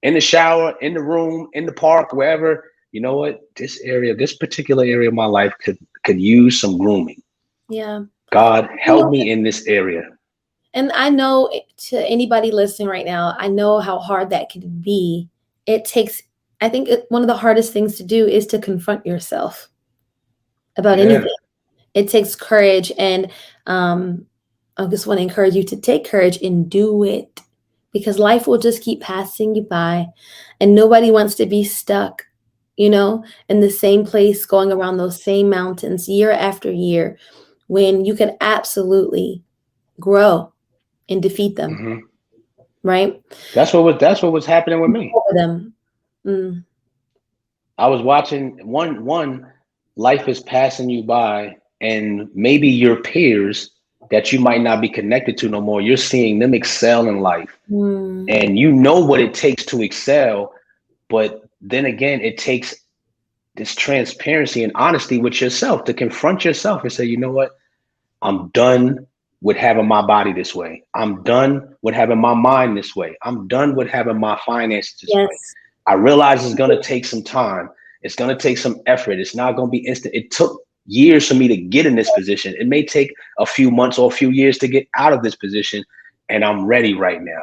in the shower, in the room, in the park, wherever. You know what? This particular area of my life could use some grooming. Yeah. God, help me in this area. And I know, to anybody listening right now, I know how hard that can be. It takes, I think one of the hardest things to do is to confront yourself about anything. It takes courage. And I just want to encourage you to take courage and do it, because life will just keep passing you by, and nobody wants to be stuck, in the same place, going around those same mountains year after year, when you can absolutely grow and defeat them. Mm-hmm. Right? That's what was happening with me. Over them. Mm. I was watching one life is passing you by, and maybe your peers that you might not be connected to no more, you're seeing them excel in life. Mm. And you know what it takes to excel, but then again, it takes this transparency and honesty with yourself to confront yourself and say, you know what? I'm done with having my body this way. I'm done with having my mind this way. I'm done with having my finances this way. Yes. I realize it's going to take some time. It's going to take some effort. It's not going to be instant. It took years for me to get in this position. It may take a few months or a few years to get out of this position. And I'm ready right now.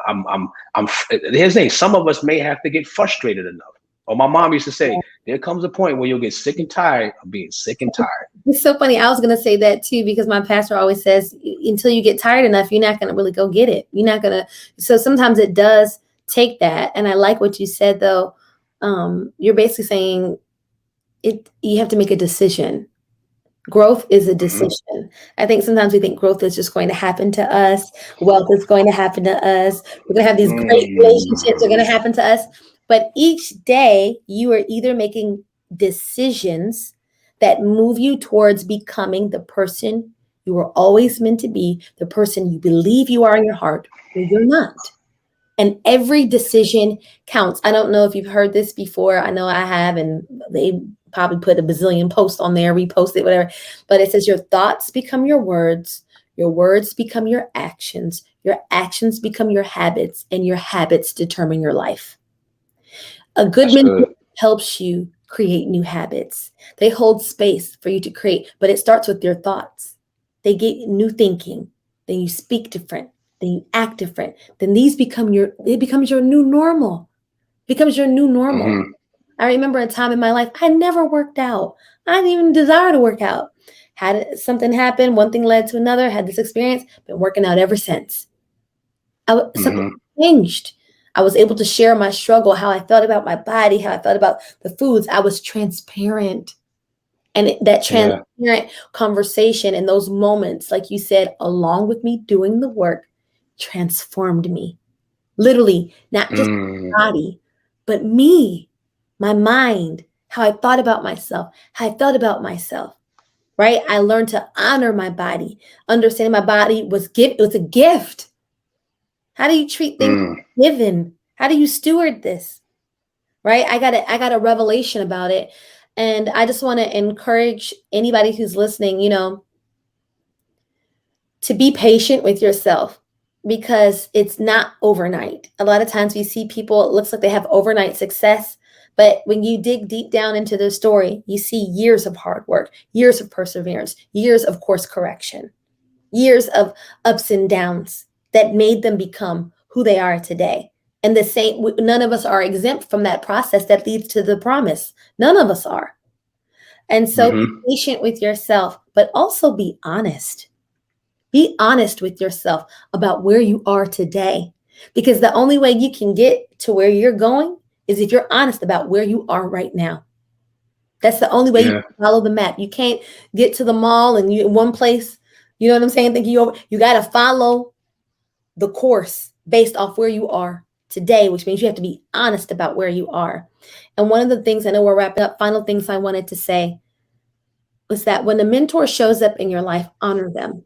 Here's the thing. Some of us may have to get frustrated enough. Or my mom used to say, there comes a point where you'll get sick and tired of being sick and tired. It's so funny. I was going to say that too, because my pastor always says, until you get tired enough, you're not going to really go get it. You're not going to. So sometimes it does take that. And I like what you said, though. You're basically saying you have to make a decision. Growth is a decision. Mm-hmm. I think sometimes we think growth is just going to happen to us. Wealth is going to happen to us. We're going to have these great relationships are going to happen to us. But each day you are either making decisions that move you towards becoming the person you were always meant to be, the person you believe you are in your heart, or you're not. And every decision counts. I don't know if you've heard this before. I know I have, and they probably put a bazillion posts on there, repost it, whatever. But it says your thoughts become your words become your actions become your habits, and your habits determine your life. A good mentor helps you create new habits. They hold space for you to create, but it starts with your thoughts. They get new thinking. Then you speak different. Then you act different. Then it becomes your new normal. Mm-hmm. I remember a time in my life, I never worked out. I didn't even desire to work out. Had something happen, one thing led to another, had this experience, been working out ever since. Something changed. I was able to share my struggle, how I felt about my body, how I felt about the foods. I was transparent. And that transparent conversation and those moments, like you said, along with me doing the work, transformed me. Literally, not just my body, but me, my mind, how I thought about myself, how I felt about myself, right? I learned to honor my body, understanding my body was a gift. How do you treat things given? How do you steward this? Right? I got a revelation about it. And I just want to encourage anybody who's listening, to be patient with yourself, because it's not overnight. A lot of times we see people, it looks like they have overnight success. But when you dig deep down into the story, you see years of hard work, years of perseverance, years of course correction, years of ups and downs that made them become who they are today. And none of us are exempt from that process that leads to the promise. None of us are. And so be patient with yourself, but also be honest. Be honest with yourself about where you are today, because the only way you can get to where you're going is if you're honest about where you are right now. That's the only way you can follow the map. You can't get to the mall and you in one place. You know what I'm saying? You got to follow the course based off where you are today, which means you have to be honest about where you are. And one of the things, I know we're wrapping up, final things I wanted to say was that when a mentor shows up in your life, honor them.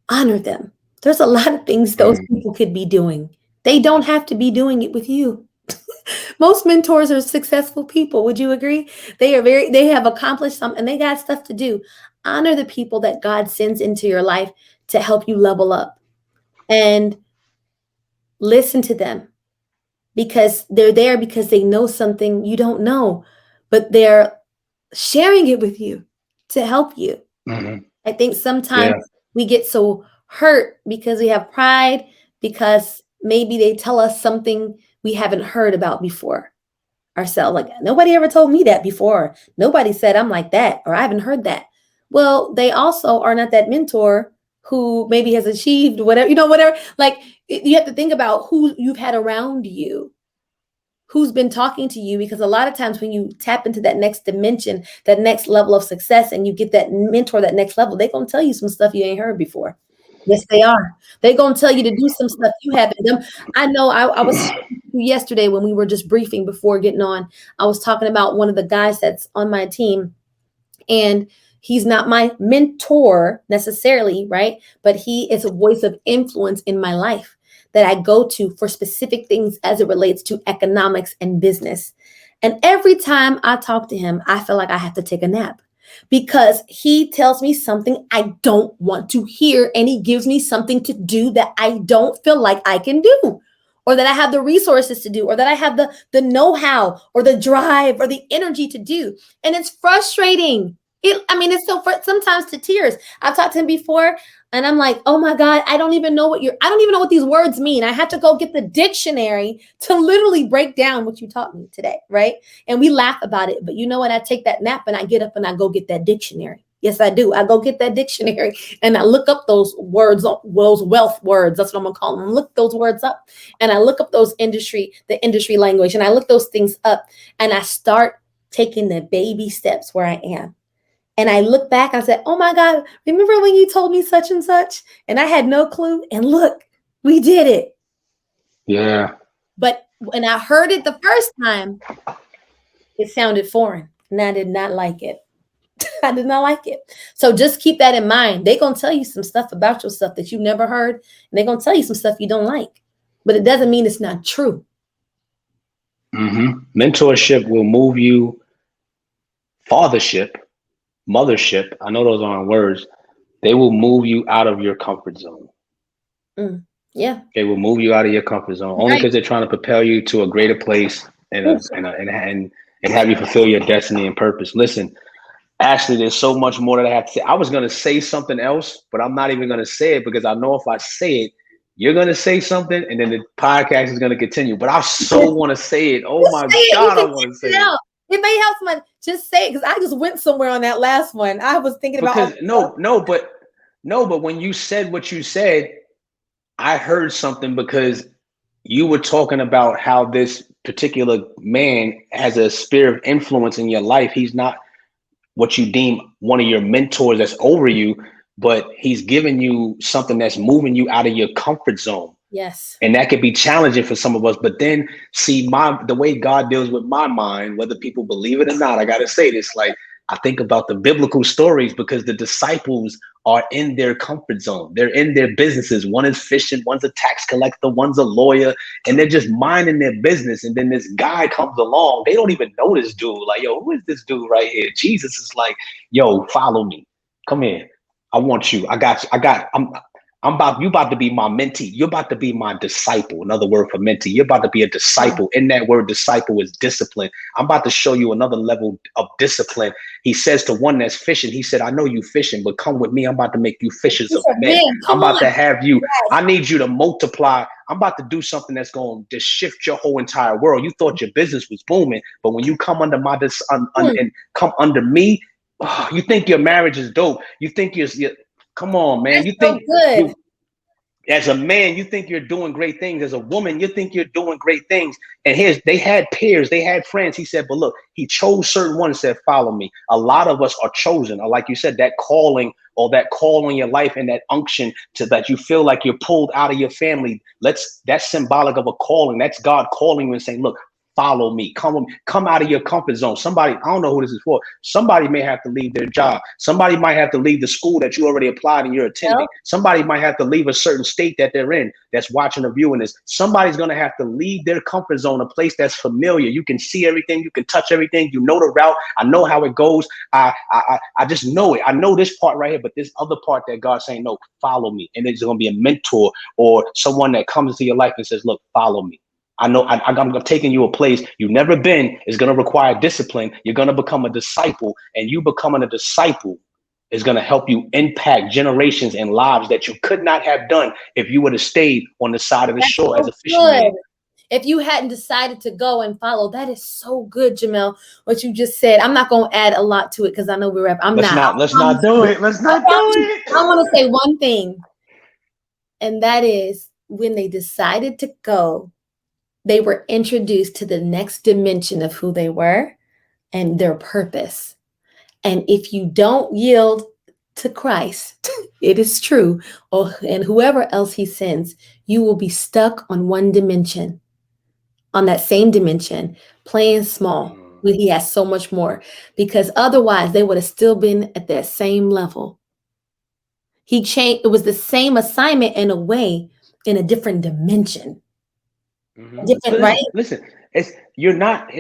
Honor them. There's a lot of things those people could be doing. They don't have to be doing it with you. Most mentors are successful people. Would you agree? They have accomplished something and they got stuff to do. Honor the people that God sends into your life to help you level up, and listen to them, because they're there because they know something you don't know, but they're sharing it with you to help you. I think sometimes we get so hurt because we have pride, because maybe they tell us something we haven't heard about before ourselves. Like, nobody ever told me that before. Nobody said I'm like that, or I haven't heard that. Well, they also are not that mentor who maybe has achieved whatever. Like, you have to think about who you've had around you, who's been talking to you, because a lot of times when you tap into that next dimension, that next level of success, and you get that mentor, that next level, they're going to tell you some stuff you ain't heard before. Yes, they are. They're going to tell you to do some stuff you haven't done. I know I was yesterday when we were just briefing before getting on, I was talking about one of the guys that's on my team, and he's not my mentor necessarily, right? But he is a voice of influence in my life that I go to for specific things as it relates to economics and business. And every time I talk to him, I feel like I have to take a nap because he tells me something I don't want to hear, and he gives me something to do that I don't feel like I can do, or that I have the resources to do, or that I have the know-how or the drive or the energy to do. And it's frustrating. It's so sometimes to tears. I've talked to him before, and I'm like, oh my God, I don't even know what these words mean. I had to go get the dictionary to literally break down what you taught me today, right? And we laugh about it. But you know what? I take that nap and I get up and I go get that dictionary. Yes, I do. I go get that dictionary and I look up those words, those wealth words. That's what I'm gonna call them. Look those words up, and I look up the industry language, and I look those things up, and I start taking the baby steps where I am. And I look back, I said, oh my God, remember when you told me such and such? And I had no clue. And look, we did it. Yeah. But when I heard it the first time, it sounded foreign. And I did not like it. I did not like it. So just keep that in mind. They're going to tell you some stuff about yourself that you've never heard. And they're going to tell you some stuff you don't like. But it doesn't mean it's not true. Mentorship will move you. Fathership, mothership, I know those aren't words. They will move you out of your comfort zone. Yeah. They will move you out of your comfort zone only because they're trying to propel you to a greater place and have you fulfill your destiny and purpose. Listen, Ashley, there's so much more that I have to say. I was going to say something else, but I'm not even going to say it because I know if I say it, you're going to say something and then the podcast is going to continue. But I so want to say it. Oh my God, I want to say it. It may help someone. Just say it because I just went somewhere on that last one. I was thinking about but when you said what you said, I heard something because you were talking about how this particular man has a sphere of influence in your life. He's not what you deem one of your mentors that's over you, but he's giving you something that's moving you out of your comfort zone. Yes. And that could be challenging for some of us. But then see the way God deals with my mind, whether people believe it or not, I got to say this, like I think about the biblical stories because the disciples are in their comfort zone. They're in their businesses. One is fishing, one's a tax collector, one's a lawyer, and they're just minding their business. And then this guy comes along. They don't even know this dude. Like, yo, who is this dude right here? Jesus is like, yo, follow me. Come here. I want you. You about to be my mentee. You're about to be my disciple. Another word for mentee. You're about to be a disciple. In that word disciple is discipline. I'm about to show you another level of discipline. He says to one that's fishing, he said, I know you fishing, but come with me. I'm about to make you fishers of men. I'm about to have you. I need you to multiply. I'm about to do something that's going to shift your whole entire world. You thought your business was booming, but when you come under my and come under me, you think your marriage is dope. You think you're come on, man. You think good. As a man, you think you're doing great things. As a woman, you think you're doing great things. And they had peers, they had friends. He said, but look, he chose certain ones and said, follow me. A lot of us are chosen, or like you said, that calling or that call on your life and that unction to that you feel like you're pulled out of your family. That's symbolic of a calling. That's God calling you and saying, look, follow me. Come out of your comfort zone. Somebody, I don't know who this is for. Somebody may have to leave their job. Somebody might have to leave the school that you already applied and you're attending. Yep. Somebody might have to leave a certain state that they're in that's watching or viewing this. Somebody's going to have to leave their comfort zone, a place that's familiar. You can see everything. You can touch everything. You know the route. I know how it goes. I just know it. I know this part right here, but this other part that God's saying, no, follow me. And it's going to be a mentor or someone that comes into your life and says, look, follow me. I know I'm taking you a place you've never been. Is going to require discipline. You're going to become a disciple, and you becoming a disciple is going to help you impact generations and lives that you could not have done if you would have stayed on the side of the shore as a fisherman. If you hadn't decided to go and follow, that is so good, Jamel, what you just said. I'm not going to add a lot to it because I know we're Let's not do it. I want to say one thing, and that is when they decided to go, they were introduced to the next dimension of who they were and their purpose. And if you don't yield to Christ, it is true, and whoever else he sends, you will be stuck on one dimension, on that same dimension, playing small when he has so much more, because otherwise they would have still been at that same level. He changed. It was the same assignment in a way, in a different dimension. Different, right? Listen, you're not,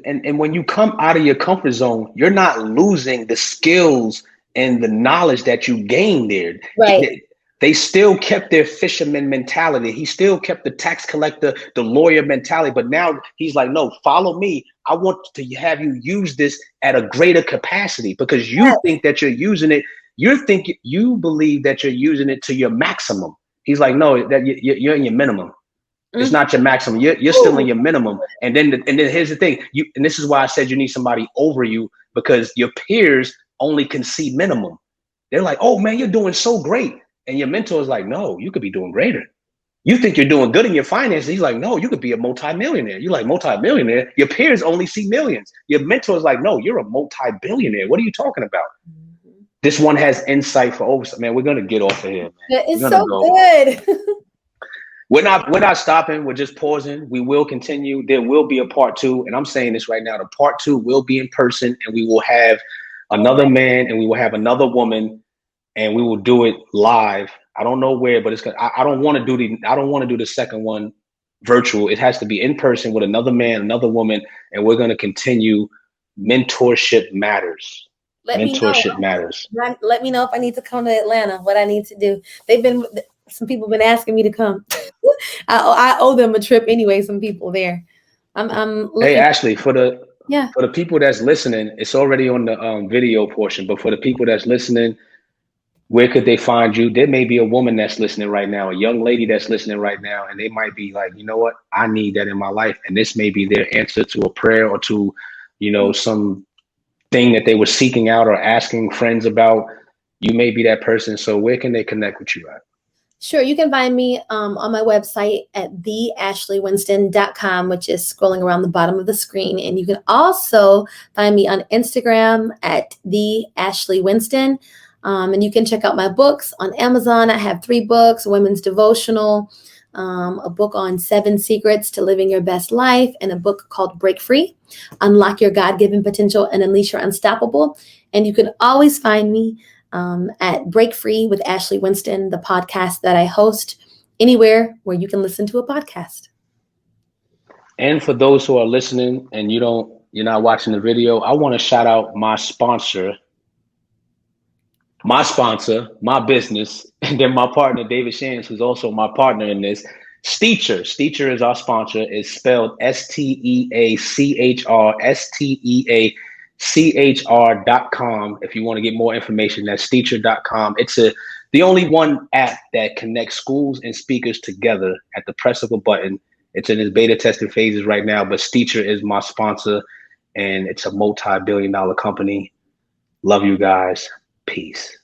and when you come out of your comfort zone, you're not losing the skills and the knowledge that you gained there. Right. They still kept their fisherman mentality. He still kept the tax collector, the lawyer mentality. But now he's like, no, follow me. I want to have you use this at a greater capacity, because you think that you're using it. You believe that you're using it to your maximum. He's like, no, that you're in your minimum. It's not your maximum. You're still in your minimum. And then here's the thing. And this is why I said you need somebody over you, because your peers only can see minimum. They're like, oh man, you're doing so great. And your mentor is like, no, you could be doing greater. You think you're doing good in your finances. He's like, no, you could be a multi-millionaire. You're like, multi-millionaire? Your peers only see millions. Your mentor is like, no, you're a multi-billionaire. What are you talking about? This one has insight for oversight. Man, we're going to get off of here, man. It's so good. We're not stopping. We're just pausing. We will continue. There will be a part 2. And I'm saying this right now. The part 2 will be in person, and we will have another man and we will have another woman, and we will do it live. I don't know where, but I don't want to do the second one virtual. It has to be in person with another man, another woman, and we're going to continue. Mentorship Matters. Mentorship Matters. Let me know if I need to come to Atlanta, what I need to do. Some people have been asking me to come. I owe them a trip anyway. Some people there. Hey, Ashley, for the people that's listening, it's already on the video portion. But for the people that's listening, where could they find you? There may be a woman that's listening right now, a young lady that's listening right now, and they might be like, you know what? I need that in my life, and this may be their answer to a prayer or to, some thing that they were seeking out or asking friends about. You may be that person. So where can they connect with you at? Sure. You can find me on my website at theashleywinston.com, which is scrolling around the bottom of the screen. And you can also find me on Instagram at theashleywinston. And you can check out my books on Amazon. I have 3 books: Women's Devotional, a book on 7 secrets to living your best life, and a book called Break Free, Unlock Your God-Given Potential and Unleash Your Unstoppable. And you can always find me at Break Free with Ashley Winston, the podcast that I host, anywhere where you can listen to a podcast. And for those who are listening and you're not watching the video, I want to shout out my sponsor, my business, and then my partner, David Shans, who's also my partner in this. Steacher. Steacher is our sponsor. It's spelled SteaCher.com. If you want to get more information, that's Steacher.com. It's the only one app that connects schools and speakers together at the press of a button. It's in its beta testing phases right now, but Steacher is my sponsor, and it's a multi-billion-dollar company. Love you guys. Peace.